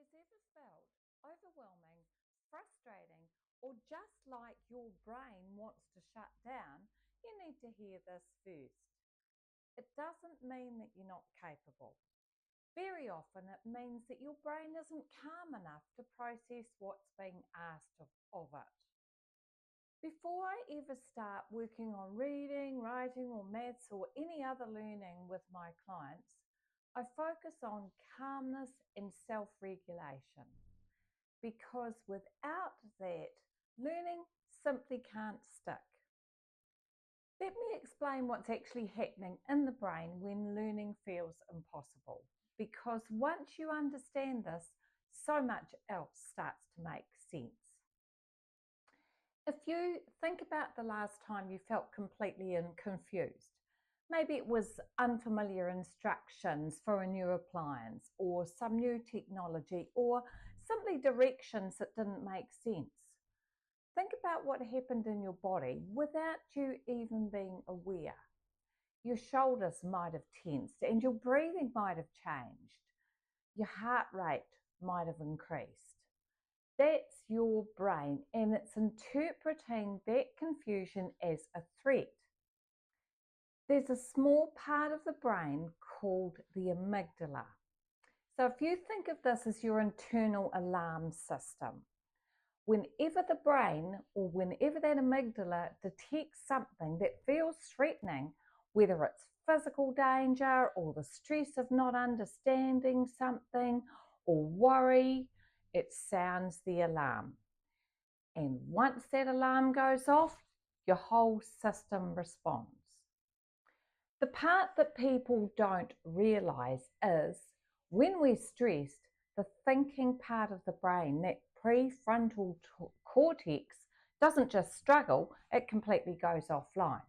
has ever felt overwhelming, frustrating, or just like your brain wants to shut down, you need to hear this first. It doesn't mean that you're not capable. Very often it means that your brain isn't calm enough to process what's being asked of it. Before I ever start working on reading, writing, or maths, or any other learning with my clients, I focus on calmness and self-regulation, because without that, learning simply can't stick. Let me explain what's actually happening in the brain when learning feels impossible, because once you understand this, so much else starts to make sense. If you think about the last time you felt completely confused, maybe it was unfamiliar instructions for a new appliance or some new technology or simply directions that didn't make sense. Think about what happened in your body without you even being aware. Your shoulders might have tensed and your breathing might have changed. Your heart rate might have increased. That's your brain, and it's interpreting that confusion as a threat. There's a small part of the brain called the amygdala. So if you think of this as your internal alarm system, whenever the brain or whenever that amygdala detects something that feels threatening, whether it's physical danger or the stress of not understanding something or worry, it sounds the alarm. And once that alarm goes off, your whole system responds. The part that people don't realize is when we're stressed, the thinking part of the brain, that prefrontal cortex, doesn't just struggle, it completely goes offline.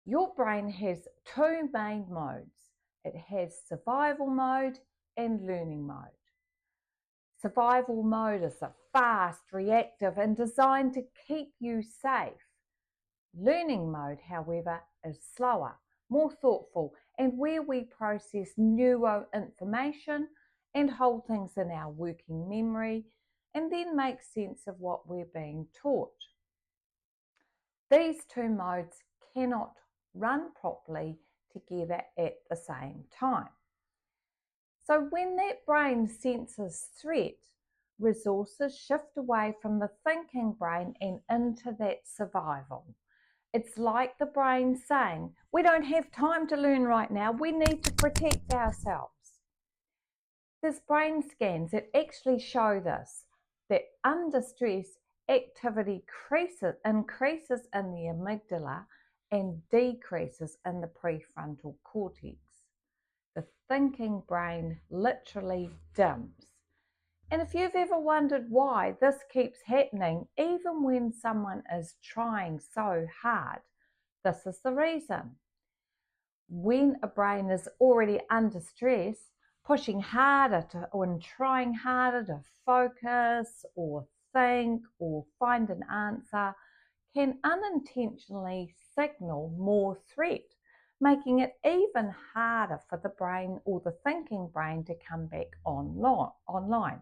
Your brain has two main modes. It has survival mode and learning mode. Survival mode is fast, reactive, and designed to keep you safe. Learning mode, however, is slower, more thoughtful, and where we process newer information and hold things in our working memory and then make sense of what we're being taught. These two modes cannot run properly together at the same time. So when that brain senses threat, resources shift away from the thinking brain and into that survival. It's like the brain saying, we don't have time to learn right now, we need to protect ourselves. There's brain scans that actually show this, that under stress, activity increases in the amygdala and decreases in the prefrontal cortex. The thinking brain literally dims. And if you've ever wondered why this keeps happening, even when someone is trying so hard, this is the reason. When a brain is already under stress, pushing harder and trying harder to focus or think or find an answer can unintentionally signal more threat, making it even harder for the brain or the thinking brain to come back online.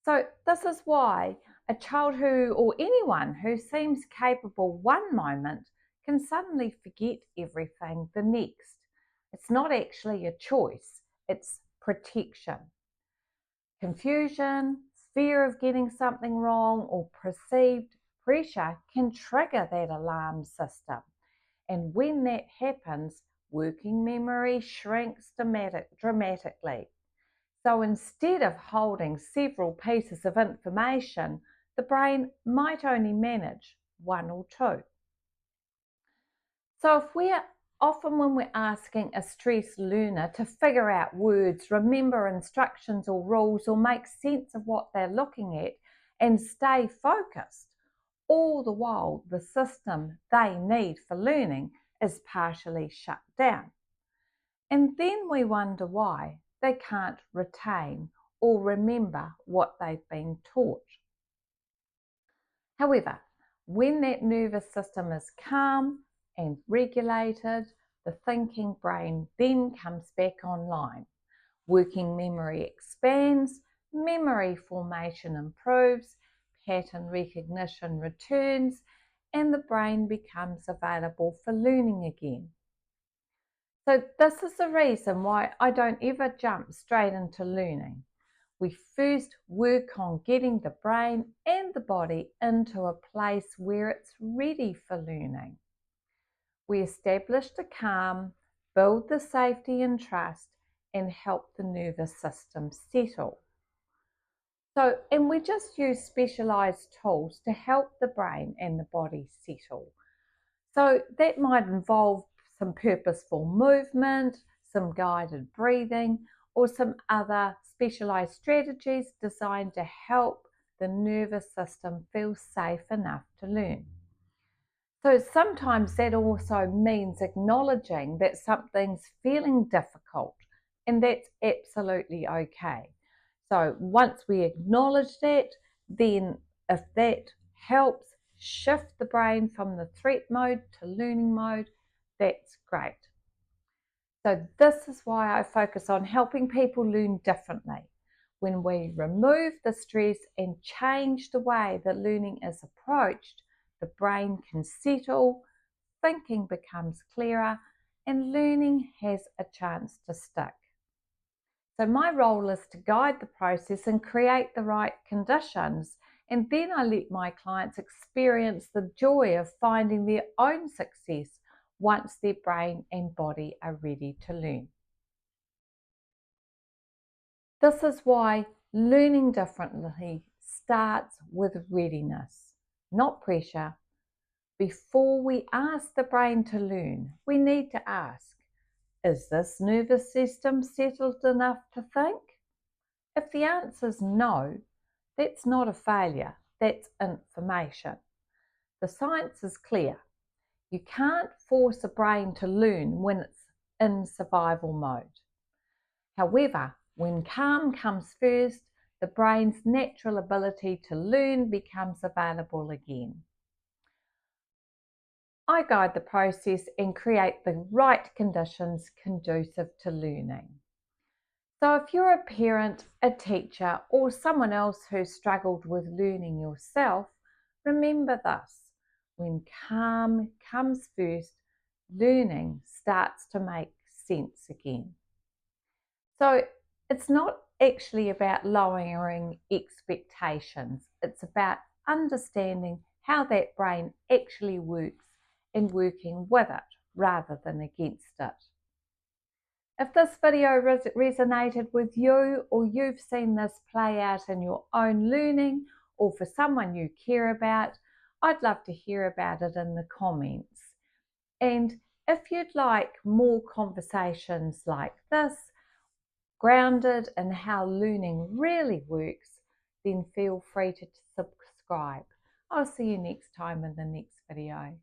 So this is why a child or anyone who seems capable one moment can suddenly forget everything the next. It's not actually a choice, it's protection. Confusion, fear of getting something wrong, or perceived pressure can trigger that alarm system. And when that happens, working memory shrinks dramatically. So instead of holding several pieces of information, the brain might only manage one or two. So when we're asking a stressed learner to figure out words, remember instructions or rules, or make sense of what they're looking at and stay focused, all the while the system they need for learning is partially shut down. And then we wonder why they can't retain or remember what they've been taught. However, when that nervous system is calm and regulated, the thinking brain then comes back online. Working memory expands, memory formation improves, pattern recognition returns, and the brain becomes available for learning again. So this is the reason why I don't ever jump straight into learning. We first work on getting the brain and the body into a place where it's ready for learning. We establish the calm, build the safety and trust, and help the nervous system settle. And we just use specialised tools to help the brain and the body settle. So that might involve some purposeful movement, some guided breathing, or some other specialised strategies designed to help the nervous system feel safe enough to learn. So sometimes that also means acknowledging that something's feeling difficult, and that's absolutely okay. So once we acknowledge that, then if that helps shift the brain from the threat mode to learning mode, that's great. So this is why I focus on helping people learn differently. When we remove the stress and change the way that learning is approached, the brain can settle, thinking becomes clearer, and learning has a chance to stick. So my role is to guide the process and create the right conditions, and then I let my clients experience the joy of finding their own success once their brain and body are ready to learn. This is why learning differently starts with readiness, not pressure. Before we ask the brain to learn, we need to ask, is this nervous system settled enough to think? If the answer is no, that's not a failure, that's information. The science is clear. You can't force a brain to learn when it's in survival mode. However, when calm comes first, the brain's natural ability to learn becomes available again. I guide the process and create the right conditions conducive to learning. So if you're a parent, a teacher, or someone else who's struggled with learning yourself, remember this: when calm comes first, learning starts to make sense again. So it's not actually about lowering expectations. It's about understanding how that brain actually works and working with it rather than against it. If this video resonated with you, or you've seen this play out in your own learning or for someone you care about, I'd love to hear about it in the comments. And if you'd like more conversations like this, grounded in how learning really works, then feel free to subscribe. I'll see you next time in the next video.